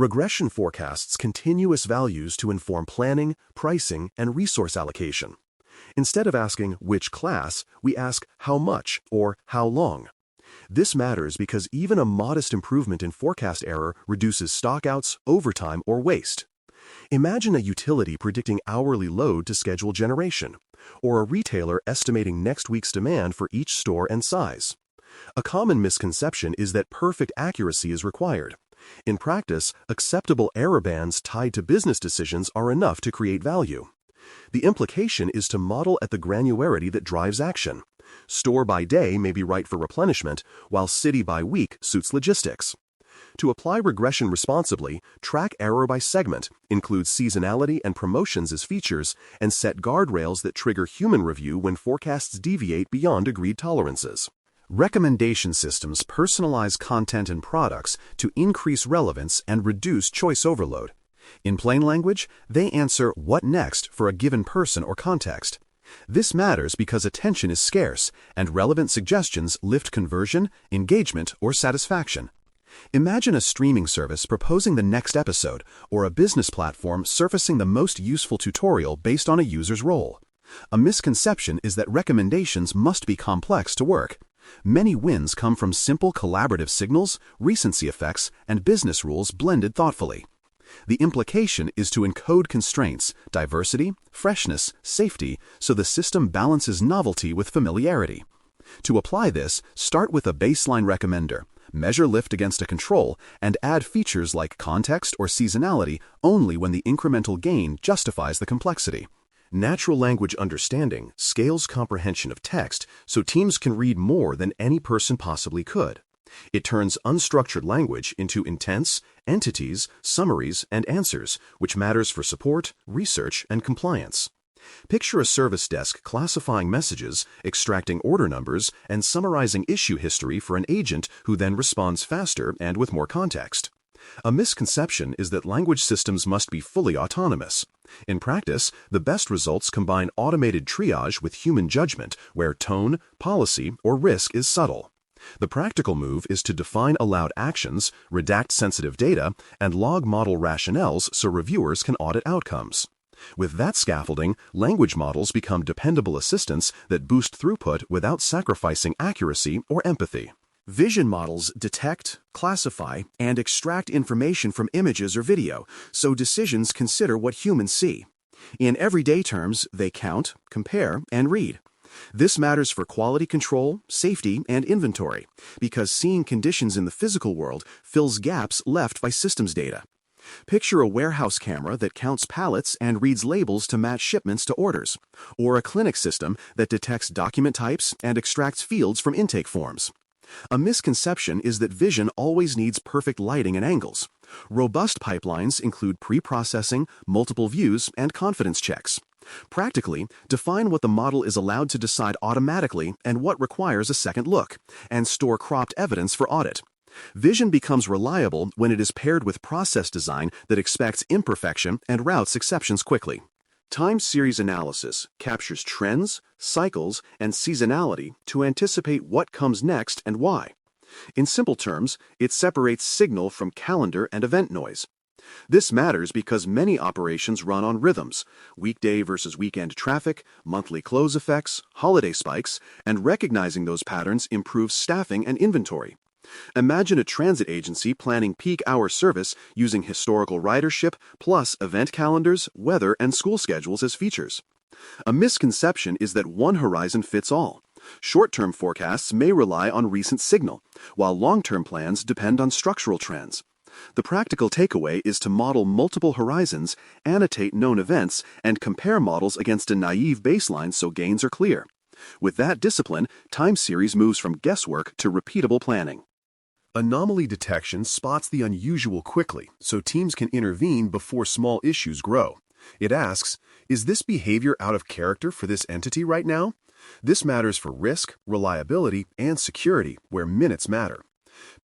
Regression forecasts continuous values to inform planning, pricing, and resource allocation. Instead of asking which class, we ask how much or how long. This matters because even a modest improvement in forecast error reduces stockouts, overtime, or waste. Imagine a utility predicting hourly load to schedule generation, or a retailer estimating next week's demand for each store and size. A common misconception is that perfect accuracy is required. In practice, acceptable error bands tied to business decisions are enough to create value. The implication is to model at the granularity that drives action. Store by day may be right for replenishment, while city by week suits logistics. To apply regression responsibly, track error by segment, include seasonality and promotions as features, and set guardrails that trigger human review when forecasts deviate beyond agreed tolerances. Recommendation systems personalize content and products to increase relevance and reduce choice overload. In plain language, they answer what next for a given person or context. This matters because attention is scarce, and relevant suggestions lift conversion, engagement, or satisfaction. Imagine a streaming service proposing the next episode, or a business platform surfacing the most useful tutorial based on a user's role. A misconception is that recommendations must be complex to work. Many wins come from simple collaborative signals, recency effects, and business rules blended thoughtfully. The implication is to encode constraints, diversity, freshness, safety, so the system balances novelty with familiarity. To apply this, start with a baseline recommender, measure lift against a control, and add features like context or seasonality only when the incremental gain justifies the complexity. Natural language understanding scales comprehension of text so teams can read more than any person possibly could. It turns unstructured language into intents, entities, summaries, and answers, which matters for support, research, and compliance. Picture a service desk classifying messages, extracting order numbers, and summarizing issue history for an agent who then responds faster and with more context. A misconception is that language systems must be fully autonomous. In practice, the best results combine automated triage with human judgment, where tone, policy, or risk is subtle. The practical move is to define allowed actions, redact sensitive data, and log model rationales so reviewers can audit outcomes. With that scaffolding, language models become dependable assistants that boost throughput without sacrificing accuracy or empathy. Vision models detect, classify, and extract information from images or video, so decisions consider what humans see. In everyday terms, they count, compare, and read. This matters for quality control, safety, and inventory, because seeing conditions in the physical world fills gaps left by systems data. Picture a warehouse camera that counts pallets and reads labels to match shipments to orders, or a clinic system that detects document types and extracts fields from intake forms. A misconception is that vision always needs perfect lighting and angles. Robust pipelines include pre-processing, multiple views, and confidence checks. Practically, define what the model is allowed to decide automatically and what requires a second look, and store cropped evidence for audit. Vision becomes reliable when it is paired with process design that expects imperfection and routes exceptions quickly. Time series analysis captures trends, cycles, and seasonality to anticipate what comes next and why. In simple terms, it separates signal from calendar and event noise. This matters because many operations run on rhythms: weekday versus weekend traffic, monthly close effects, holiday spikes, and recognizing those patterns improves staffing and inventory. Imagine a transit agency planning peak hour service using historical ridership plus event calendars, weather, and school schedules as features. A misconception is that one horizon fits all. Short-term forecasts may rely on recent signal, while long-term plans depend on structural trends. The practical takeaway is to model multiple horizons, annotate known events, and compare models against a naive baseline so gains are clear. With that discipline, time series moves from guesswork to repeatable planning. Anomaly detection spots the unusual quickly, so teams can intervene before small issues grow. It asks, is this behavior out of character for this entity right now? This matters for risk, reliability, and security, where minutes matter.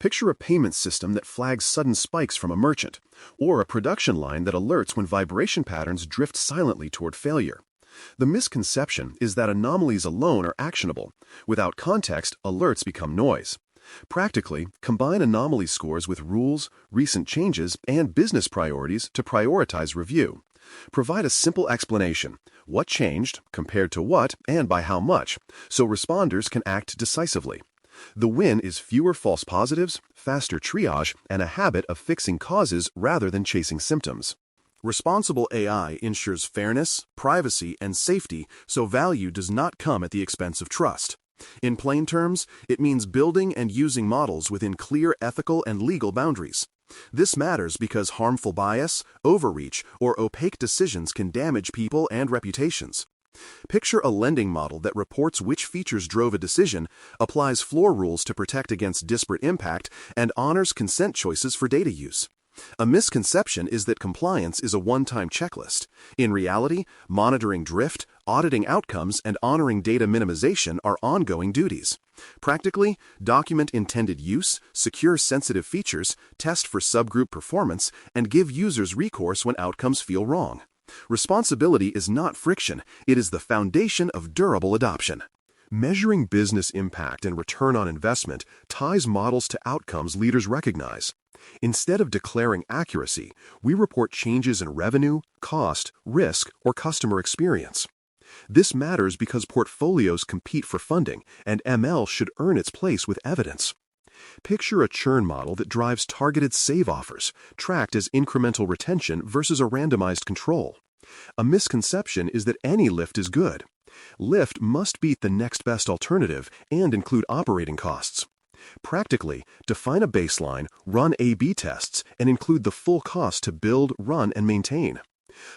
Picture a payment system that flags sudden spikes from a merchant, or a production line that alerts when vibration patterns drift silently toward failure. The misconception is that anomalies alone are actionable. Without context, alerts become noise. Practically, combine anomaly scores with rules, recent changes, and business priorities to prioritize review. Provide a simple explanation, what changed, compared to what, and by how much, so responders can act decisively. The win is fewer false positives, faster triage, and a habit of fixing causes rather than chasing symptoms. Responsible AI ensures fairness, privacy, and safety, so value does not come at the expense of trust. In plain terms, it means building and using models within clear ethical and legal boundaries. This matters because harmful bias, overreach, or opaque decisions can damage people and reputations. Picture a lending model that reports which features drove a decision, applies floor rules to protect against disparate impact, and honors consent choices for data use. A misconception is that compliance is a one-time checklist. In reality, monitoring drift, auditing outcomes, and honoring data minimization are ongoing duties. Practically, document intended use, secure sensitive features, test for subgroup performance, and give users recourse when outcomes feel wrong. Responsibility is not friction, it is the foundation of durable adoption. Measuring business impact and return on investment ties models to outcomes leaders recognize. Instead of declaring accuracy, we report changes in revenue, cost, risk, or customer experience. This matters because portfolios compete for funding, and ML should earn its place with evidence. Picture a churn model that drives targeted save offers, tracked as incremental retention versus a randomized control. A misconception is that any lift is good. Lift must beat the next best alternative and include operating costs. Practically, define a baseline, run A/B tests, and include the full cost to build, run, and maintain.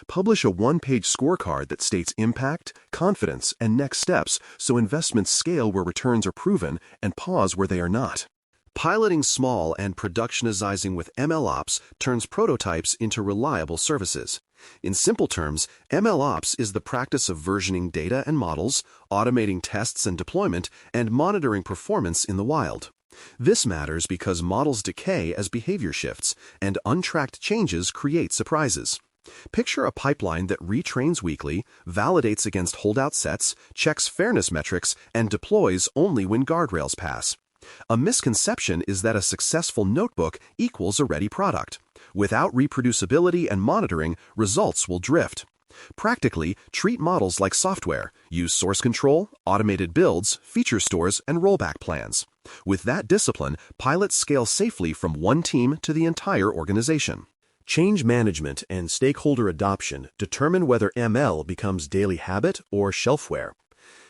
Publish a one-page scorecard that states impact, confidence, and next steps so investments scale where returns are proven and pause where they are not. Piloting small and productionizing with MLOps turns prototypes into reliable services. In simple terms, MLOps is the practice of versioning data and models, automating tests and deployment, and monitoring performance in the wild. This matters because models decay as behavior shifts, and untracked changes create surprises. Picture a pipeline that retrains weekly, validates against holdout sets, checks fairness metrics, and deploys only when guardrails pass. A misconception is that a successful notebook equals a ready product. Without reproducibility and monitoring, results will drift. Practically, treat models like software. Use source control, automated builds, feature stores, and rollback plans. With that discipline, pilots scale safely from one team to the entire organization. Change management and stakeholder adoption determine whether ML becomes daily habit or shelfware.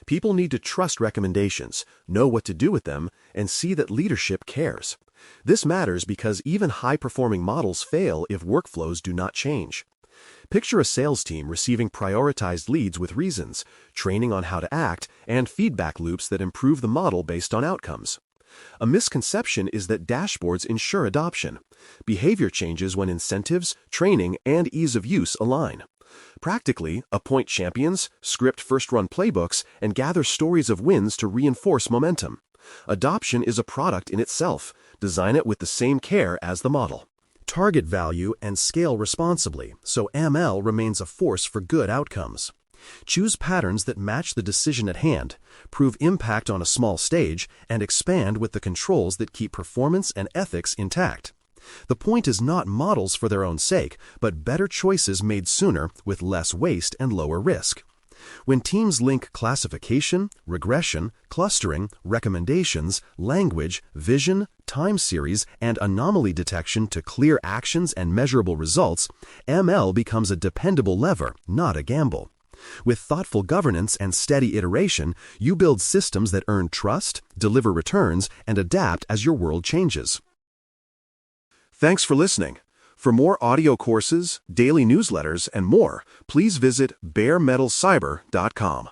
People need to trust recommendations, know what to do with them, and see that leadership cares. This matters because even high-performing models fail if workflows do not change. Picture a sales team receiving prioritized leads with reasons, training on how to act, and feedback loops that improve the model based on outcomes. A misconception is that dashboards ensure adoption. Behavior changes when incentives, training, and ease of use align. Practically, appoint champions, script first-run playbooks, and gather stories of wins to reinforce momentum. Adoption is a product in itself. Design it with the same care as the model. Target value and scale responsibly, so ML remains a force for good outcomes. Choose patterns that match the decision at hand, prove impact on a small stage, and expand with the controls that keep performance and ethics intact. The point is not models for their own sake, but better choices made sooner with less waste and lower risk. When teams link classification, regression, clustering, recommendations, language, vision, time series, and anomaly detection to clear actions and measurable results, ML becomes a dependable lever, not a gamble. With thoughtful governance and steady iteration, you build systems that earn trust, deliver returns, and adapt as your world changes. Thanks for listening. For more audio courses, daily newsletters, and more, please visit baremetalcyber.com.